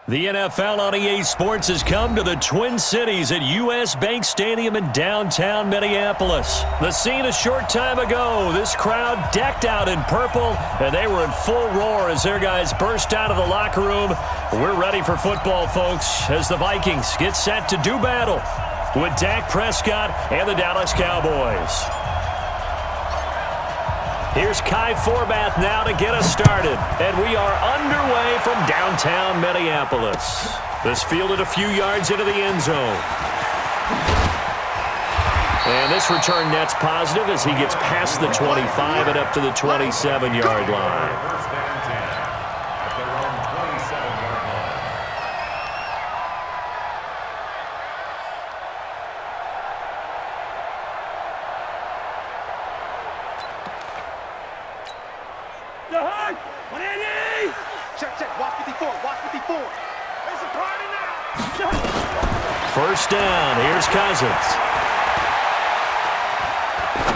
The NFL on EA Sports has come to the Twin Cities at U.S. Bank Stadium in downtown Minneapolis. The scene a short time ago, this crowd decked out in purple, and they were in full roar as their guys burst out of the locker room. We're ready for football, folks, as the Vikings get set to do battle with Dak Prescott and the Dallas Cowboys. Here's Kai Forbath now to get us started. And we are underway from downtown Minneapolis. This fielded a few yards into the end zone. And this return net's positive as he gets past the 25 and up to the 27-yard line. First down, here's Cousins.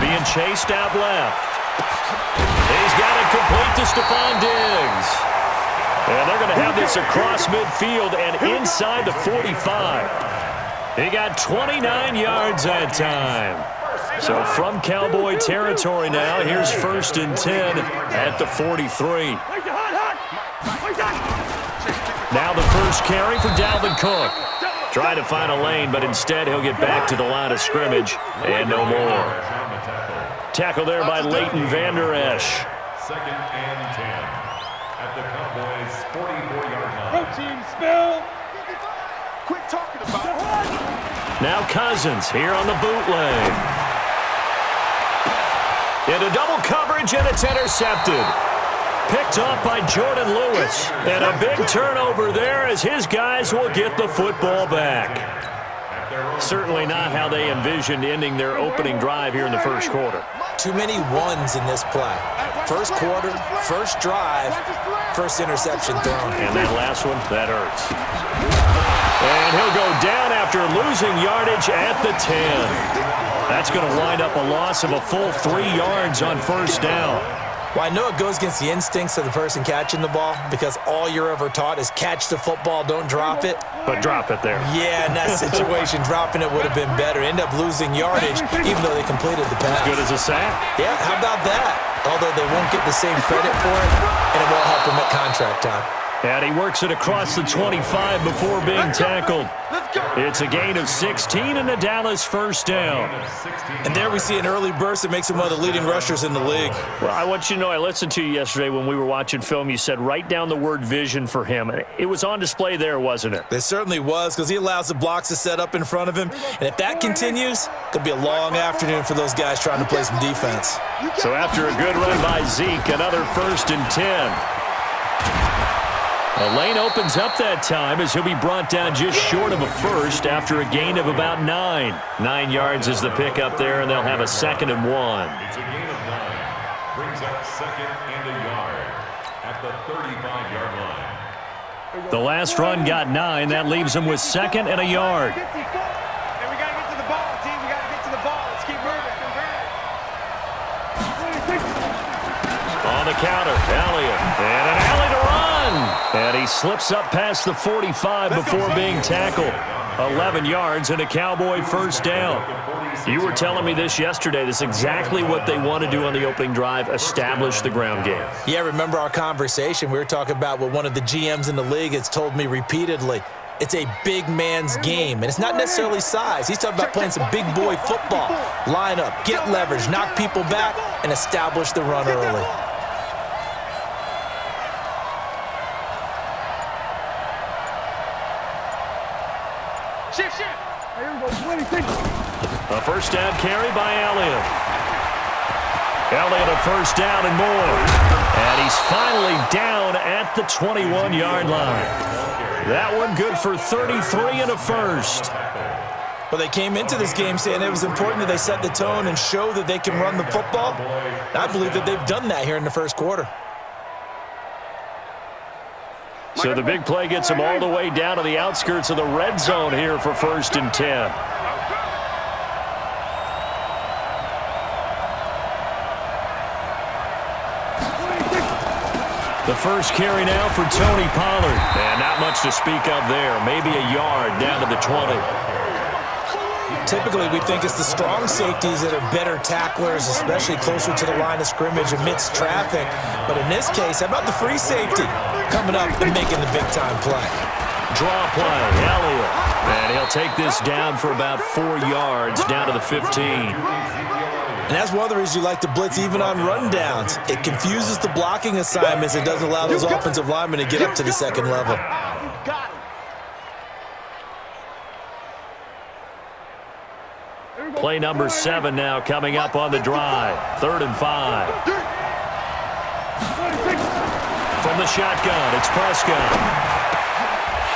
Being chased out left. He's got it complete to Stephon Diggs. And they're going to have this across midfield and inside the 45. He got 29 yards that time. So from Cowboy territory now, here's 1st and 10 at the 43. Now the first carry for Dalvin Cook. Trying to find a lane, but instead he'll get back to the line of scrimmage and no more. Tackle there by Leighton Vander Esch. 2nd and 10 at the Cowboys' 44-yard line. Team spill. Quit talking about it. Now Cousins here on the bootleg. Into double coverage, and it's intercepted. Picked off by Jordan Lewis. And a big turnover there as his guys will get the football back. Certainly not how they envisioned ending their opening drive here in the first quarter. Too many ones in this play. First quarter, first drive, first interception thrown. And that last one, that hurts. And he'll go down after losing yardage at the 10. That's going to wind up a loss of a full 3 yards on first down. Well, I know it goes against the instincts of the person catching the ball because all you're ever taught is catch the football, don't drop it. But drop it there. Yeah, in that situation, dropping it would have been better. End up losing yardage, even though they completed the pass. As good as a sack. Yeah, how about that? Although they won't get the same credit for it, and it won't help them at contract time. And he works it across the 25 before being tackled. It's a gain of 16 and a Dallas first down. And there we see an early burst that makes him one of the leading rushers in the league. Well, I want you to know, I listened to you yesterday when we were watching film. You said write down the word vision for him. It was on display there, wasn't it? It certainly was, because he allows the blocks to set up in front of him. And if that continues, it could be a long afternoon for those guys trying to play some defense. So after a good run by Zeke, another 1st and 10. A lane opens up that time as he'll be brought down just short of a first after a gain of about 9. 9 yards is the pickup there, and they'll have a 2nd and 1. It's a gain of 9. Brings up 2nd and a yard at the 35-yard line. The last run got 9. That leaves him with 2nd and a yard. And we got to get to the ball, team. We got to get to the ball. Let's keep moving. On the counter, Elliott. And an alley to run. And he slips up past the 45 before being tackled. 11 yards and a Cowboy first down. You were telling me this yesterday. This is exactly what they want to do on the opening drive, establish the ground game. Yeah, remember our conversation? We were talking about what one of the GMs in the league has told me repeatedly. It's a big man's game, and it's not necessarily size. He's talking about playing some big boy football. Line up, get leverage, knock people back, and establish the run early. A first down carry by Elliott. Elliott a first down and more. And he's finally down at the 21-yard line. That one good for 33 and a first. Well, they came into this game saying it was important that they set the tone and show that they can run the football. I believe that they've done that here in the first quarter. So the big play gets them all the way down to the outskirts of the red zone here for 1st and 10. The first carry now for Tony Pollard. And not much to speak of there. Maybe a yard down to the 20. Typically, we think it's the strong safeties that are better tacklers, especially closer to the line of scrimmage amidst traffic. But in this case, how about the free safety coming up and making the big-time play? Draw play, Elliott. And he'll take this down for about 4 yards, down to the 15. And that's one of the reasons you like to blitz even on rundowns. It confuses the blocking assignments. It doesn't allow those offensive linemen to get up to the second level. Play number 7 now coming up on the drive. 3rd and 5. From the shotgun, it's Prescott.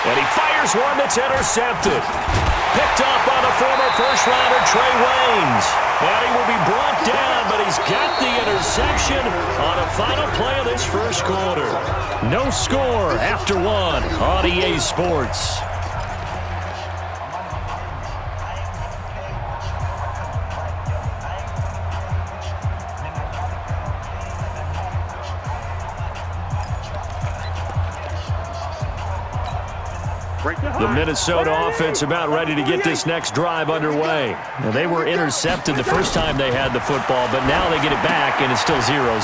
And he fires one that's intercepted. Picked up by the former first-rounder Trey Waynes. And he will be brought down, but he's got the interception on a final play of this first quarter. No score after 1 on EA Sports. The Minnesota offense about ready to get this next drive underway. Now, they were intercepted the first time they had the football, but now they get it back, and it's still 0-0.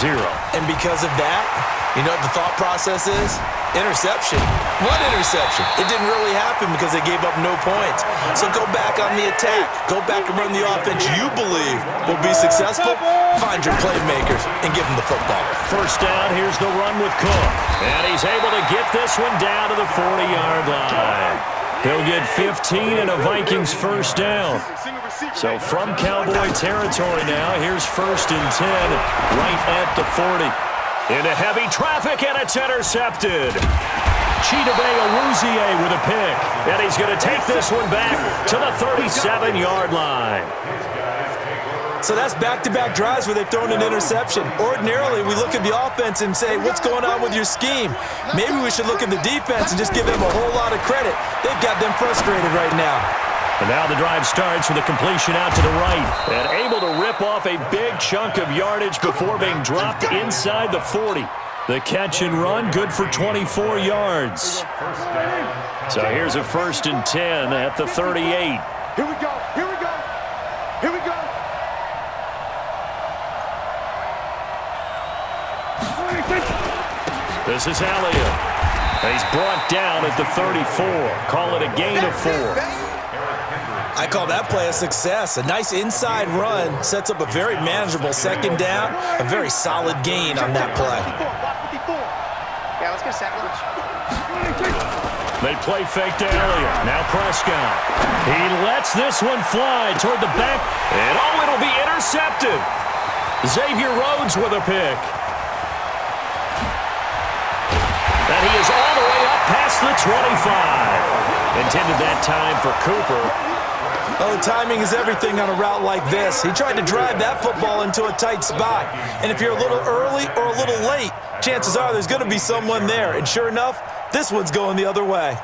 And because of that, you know what the thought process is? Interception. One interception. It didn't really happen because they gave up no points. So go back on the attack. Go back and run the offense you believe will be successful. Find your playmakers and give them the football. First down, here's the run with Cook. And he's able to get this one down to the 40-yard line. He'll get 15 and a Vikings first down. So from Cowboy territory now, here's 1st and 10 right at the 40. Into heavy traffic, and it's intercepted. Chidobe Awuzie with a pick. And he's going to take this one back to the 37-yard line. So that's back-to-back drives where they've thrown an interception. Ordinarily, we look at the offense and say, what's going on with your scheme? Maybe we should look at the defense and just give them a whole lot of credit. They've got them frustrated right now. And now the drive starts with a completion out to the right. And able to rip off a big chunk of yardage before being dropped inside the 40. The catch and run, good for 24 yards. So here's a 1st and 10 at the 38. Here we go. Here we go. Here we go. This is Elliott. He's brought down at the 34. Call it a gain of 4. I call that play a success. A nice inside run sets up a very manageable second down. A very solid gain on that play. Yeah, let's get a sandwich. They play fake to Elliott. Now Prescott. He lets this one fly toward the back. And it'll be intercepted. Xavier Rhodes with a pick. And he is all the way up past the 25. Intended that time for Cooper. Oh, timing is everything on a route like this. He tried to drive that football into a tight spot. And if you're a little early or a little late, chances are there's going to be someone there. And sure enough, this one's going the other way.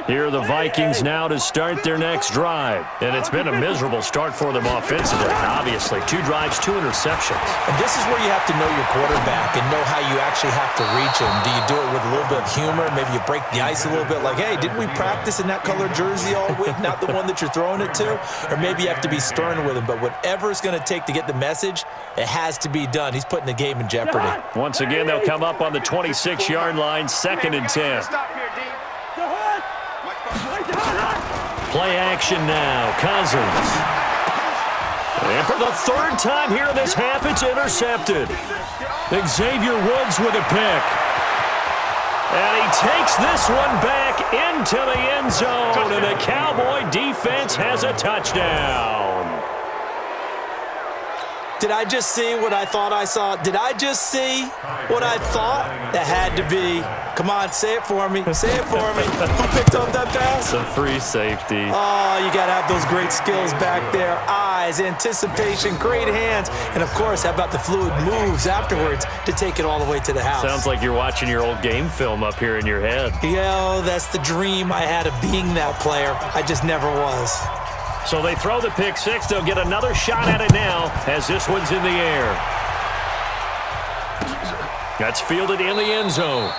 Here are the Vikings now to start their next drive. And it's been a miserable start for them offensively, obviously. 2 drives, 2 interceptions. And this is where you have to know your quarterback and know how you actually have to reach him. Do you do it with a little bit of humor? Maybe you break the ice a little bit like, hey, didn't we practice in that colored jersey all week, not the one that you're throwing it to? Or maybe you have to be stern with him. But whatever it's going to take to get the message, it has to be done. He's putting the game in jeopardy. Once again, they'll come up on the 26-yard line, 2nd and 10. Stop here, D. Play action now. Cousins. And for the 3rd time here in this half, it's intercepted. Xavier Woods with a pick. And he takes this one back into the end zone. And the Cowboy defense has a touchdown. Did I just see what I thought I saw? Did I just see what I thought? That had to be. Come on, say it for me. Say it for me. Who picked up that pass? It's a free safety. Oh, you got to have those great skills back there. Eyes, anticipation, great hands. And, of course, how about the fluid moves afterwards to take it all the way to the house? Sounds like you're watching your old game film up here in your head. Yo, that's the dream I had of being that player. I just never was. So they throw the pick six. They'll get another shot at it now as this one's in the air. That's fielded in the end zone.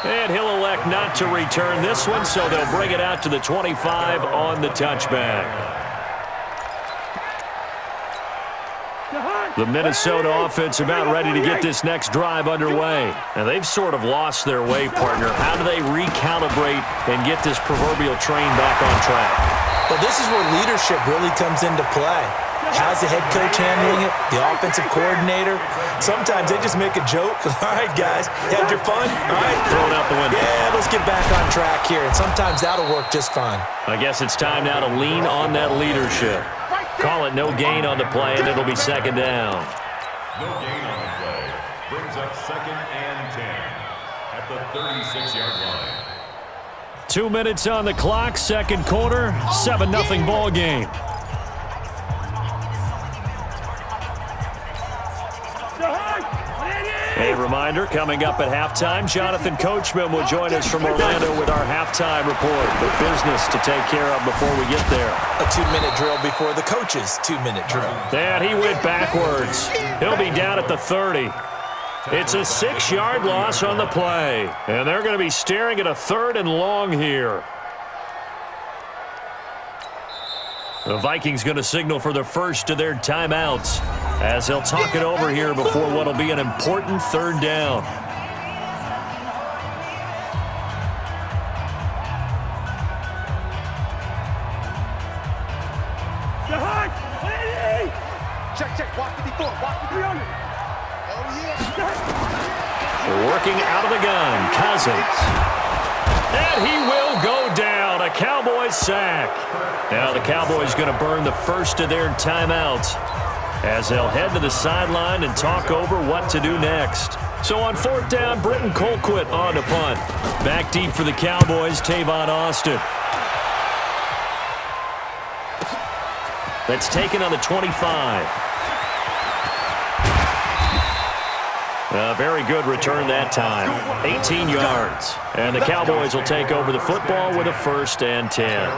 And he'll elect not to return this one, so they'll bring it out to the 25 on the touchback. The Minnesota offense about ready to get this next drive underway. And they've sort of lost their way, partner. How do they recalibrate and get this proverbial train back on track? Well, this is where leadership really comes into play. How's the head coach handling it? The offensive coordinator? Sometimes they just make a joke. All right, guys, had your fun? All right. Throw it out the window. Yeah, let's get back on track here. And sometimes that'll work just fine. I guess it's time now to lean on that leadership. Call it no gain on the play, and it'll be second down. No gain on the play. Brings up 2nd and 10 at the 36-yard line. 2 minutes on the clock, second quarter, 7-0 ball game. A reminder, coming up at halftime, Jonathan Coachman will join us from Orlando with our halftime report. The business to take care of before we get there. A 2-minute drill before the coach's 2-minute drill. And he went backwards. He'll be down at the 30. It's a 6-yard loss on the play. And they're going to be staring at a 3rd and long here. The Vikings going to signal for the first of their timeouts as they'll talk it over here before what will be an important 3rd down. Check. Walk 54. Walk 300. Oh, yeah. Working out of the gun, Cousins. And he will go down. A Cowboys sack. Now the Cowboys going to burn the first of their timeouts as they'll head to the sideline and talk over what to do next. So on 4th down, Britton Colquitt on to punt. Back deep for the Cowboys, Tavon Austin. That's taken on the 25. A very good return that time. 18 yards. And the Cowboys will take over the football with a 1st and 10.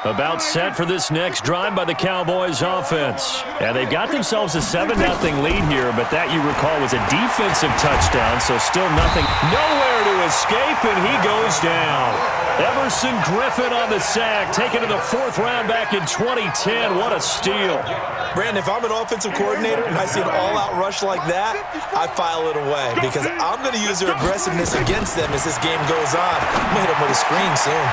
About set for this next drive by the Cowboys offense. And they've got themselves a 7-0 lead here, but that, you recall, was a defensive touchdown, so still nothing. Nowhere to escape, and he goes down. Everson Griffin on the sack, taken to the 4th round back in 2010. What a steal. Brandon, if I'm an offensive coordinator and I see an all-out rush like that, I file it away because I'm going to use their aggressiveness against them as this game goes on. I'm going to hit them with a screen soon.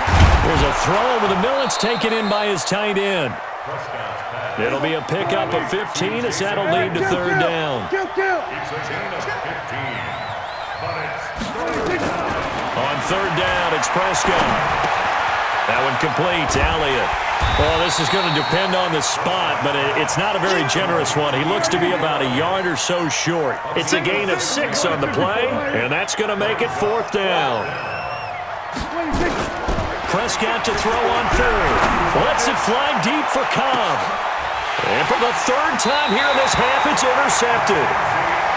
There's a throw over the middle. It's taken in by his tight end. It'll be a pickup of 15 as that'll lead to 3rd down. It's a gain of 15. But it's On 3rd down, it's Prescott. That one complete to Elliott. Well, this is going to depend on the spot, but it's not a very generous one. He looks to be about a yard or so short. It's a gain of 6 on the play, and that's going to make it 4th down. Prescott to throw on 3rd. Lets it fly deep for Cobb. And for the 3rd time here in this half, it's intercepted.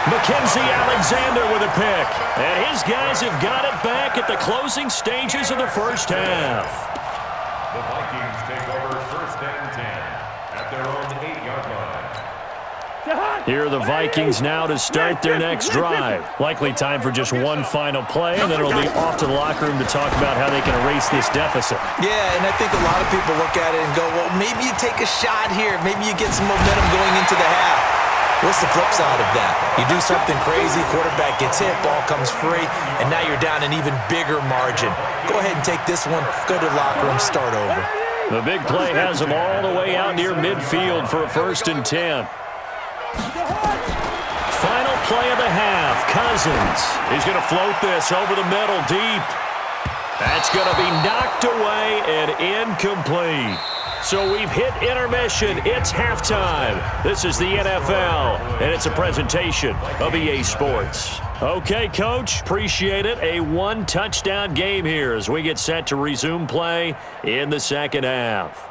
Mackenzie Alexander with a pick. And his guys have got it back at the closing stages of the first half. the Vikings take over 1st and 10 at their own 8-yard line. Here are the Vikings now to start their next drive. Likely time for just one final play, and then it'll be off to the locker room to talk about how they can erase this deficit. Yeah, and I think a lot of people look at it and go, well, maybe you take a shot here. Maybe you get some momentum going into the half. What's the flip side of that? You do something crazy, quarterback gets hit, ball comes free, and now you're down an even bigger margin. Go ahead and take this one, go to the locker room, start over. The big play has them all the way out near midfield for a 1st and 10. Final play of the half, Cousins. He's going to float this over the middle deep. That's going to be knocked away and incomplete. So we've hit intermission. It's halftime. This is the NFL, and it's a presentation of EA Sports. Okay, Coach, appreciate it. A one-touchdown game here as we get set to resume play in the second half.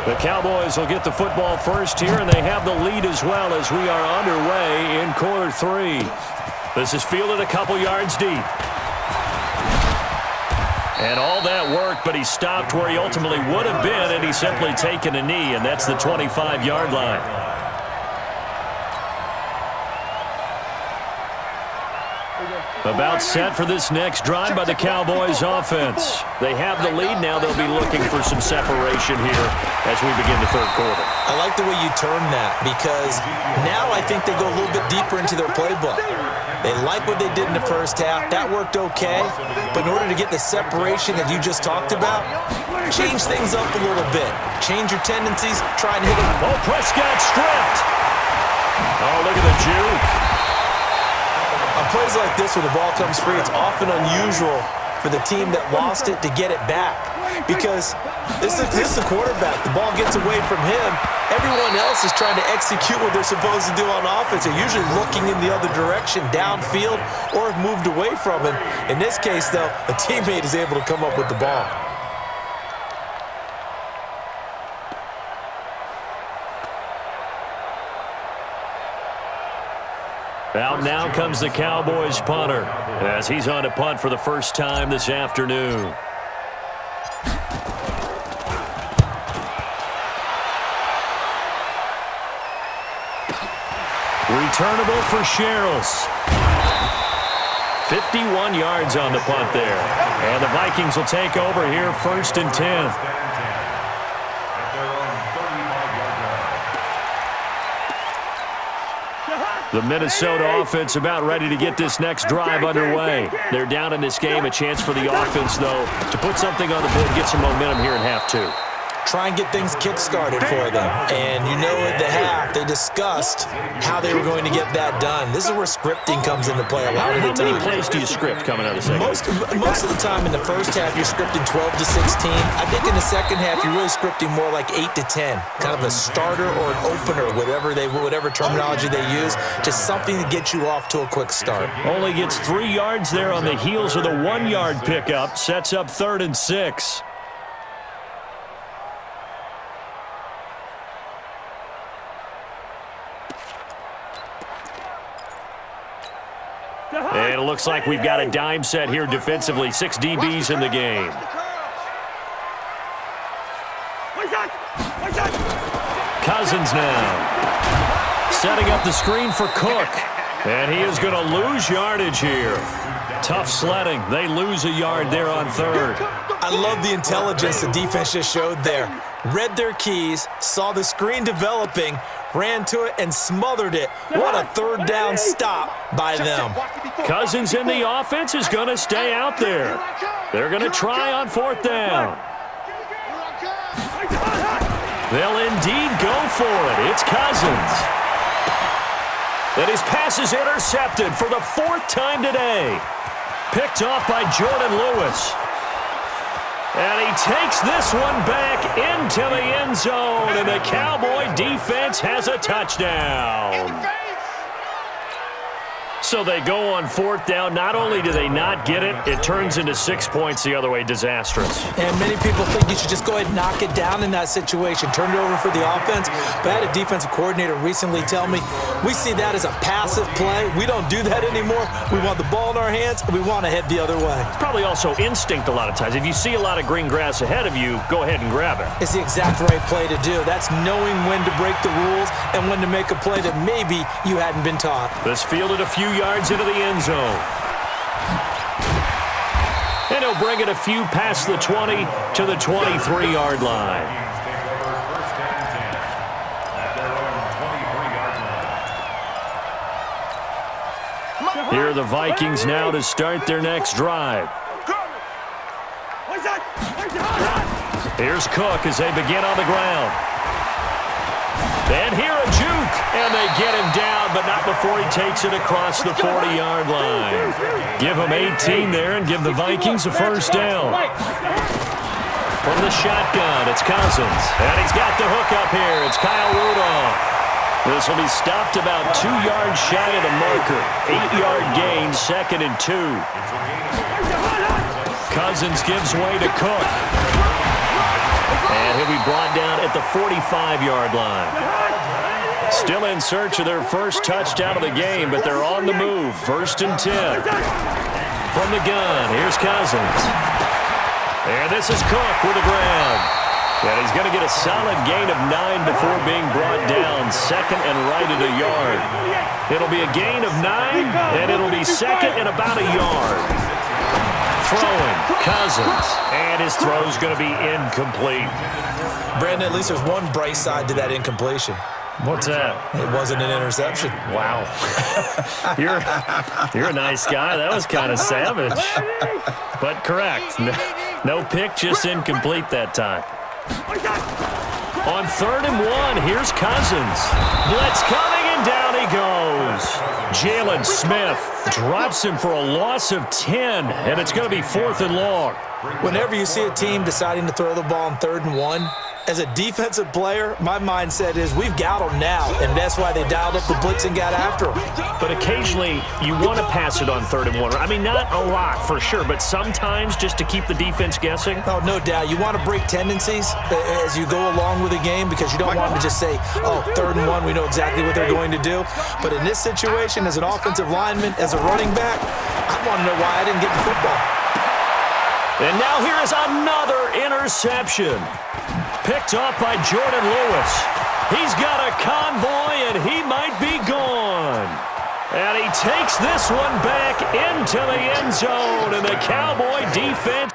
The Cowboys will get the football first here, and they have the lead as well as we are underway in quarter 3. This is fielded a couple yards deep. And all that work, but he stopped where he ultimately would have been, and he's simply taken a knee, and that's the 25-yard line. About set for this next drive by the Cowboys offense. They have the lead now. They'll be looking for some separation here as we begin the third quarter. I like the way you turned that, because now I think they go a little bit deeper into their playbook. They like what they did in the first half. That worked okay. But in order to get the separation that you just talked about, change things up a little bit. Change your tendencies. Try and hit it. Oh, Prescott stripped. Oh, look at the juke. On plays like this, when the ball comes free, it's often unusual for the team that lost it to get it back, because this is the quarterback. The ball gets away from him. Everyone else is trying to execute what they're supposed to do on offense. They're usually looking in the other direction, downfield, or have moved away from him. In this case, though, a teammate is able to come up with the ball. Out now comes the Cowboys punter as he's on to punt for the first time this afternoon. Returnable for Sherrills. 51 yards on the punt there. And the Vikings will take over here, 1st and 10. The Minnesota offense about ready to get this next drive underway. They're down in this game. A chance for the offense, though, to put something on the board, get some momentum here in half 2. Try and get things kick-started for them. And you know at the half, they discussed how they were going to get that done. This is where scripting comes into play a lot of the time. How many plays do you script coming out of the second? Most of the time in the first half, you're scripting 12 to 16. I think in the second half, you're really scripting more like 8 to 10. Kind of a starter or an opener, whatever terminology they use. Just something to get you off to a quick start. Only gets 3 yards there on the heels of the 1-yard pickup. Sets up 3rd and 6. And it looks like we've got a dime set here defensively. 6 DBs in the game. Cousins now. Setting up the screen for Cook. And he is going to lose yardage here. Tough sledding. They lose a yard there on 3rd. I love the intelligence the defense just showed there. Read their keys, saw the screen developing, ran to it, and smothered it. What a 3rd down stop by them. Cousins in the offense is going to stay out there. They're going to try on 4th down. They'll indeed go for it. It's Cousins. And his pass is intercepted for the 4th time today. Picked off by Jordan Lewis. And he takes this one back into the end zone, and the Cowboy defense has a touchdown. So they go on 4th down. Not only do they not get it, it turns into 6 points the other way. Disastrous. And many people think you should just go ahead and knock it down in that situation. Turn it over for the offense. But I had a defensive coordinator recently tell me, we see that as a passive play. We don't do that anymore. We want the ball in our hands, and we want to head the other way. It's probably also instinct a lot of times. If you see a lot of green grass ahead of you, go ahead and grab it. It's the exact right play to do. That's knowing when to break the rules and when to make a play that maybe you hadn't been taught. This fielded a few yards into the end zone. And he'll bring it a few past the 20 to the 23-yard line. Here are the Vikings now to start their next drive. Here's Cook as they begin on the ground. And here a juke, and they get him down, but not before he takes it across the 40-yard line. Give him 18 there and give the Vikings a 1st down. From the shotgun, it's Cousins, and he's got the hook up here. It's Kyle Rudolph. This will be stopped about 2 yards shy of the marker. 8-yard gain, 2nd and 2. Cousins gives way to Cook. And he'll be brought down at the 45-yard line. Still in search of their first touchdown of the game, but they're on the move. 1st and 10. From the gun, here's Cousins. And this is Cook with the grab. And he's going to get a solid gain of 9 before being brought down. 2nd and right at a yard. It'll be a gain of 9, and it'll be 2nd and about a yard. Throwing, Cousins, and his throw's going to be incomplete. Brandon, at least there's one bright side to that incompletion. What's that? It wasn't an interception. Wow. You're a nice guy. That was kind of savage. But correct. No pick, just incomplete that time. On 3rd and 1, here's Cousins. Blitz coming, and down he goes. Jalen Smith drops him for a loss of 10, and it's going to be 4th and long. Whenever you see a team deciding to throw the ball on 3rd and 1, as a defensive player, my mindset is we've got them now, and that's why they dialed up the blitz and got after them. But occasionally, you want to pass it on 3rd and 1. I mean, not a lot for sure, but sometimes just to keep the defense guessing. Oh, no doubt. You want to break tendencies as you go along with the game because you don't want them to just say, oh, 3rd and 1, we know exactly what they're going to do. But in this situation, as an offensive lineman, as a running back, I want to know why I didn't get the football. And now here is another interception. Picked off by Jordan Lewis. He's got a convoy, and he might be gone. And he takes this one back into the end zone, and the Cowboy defense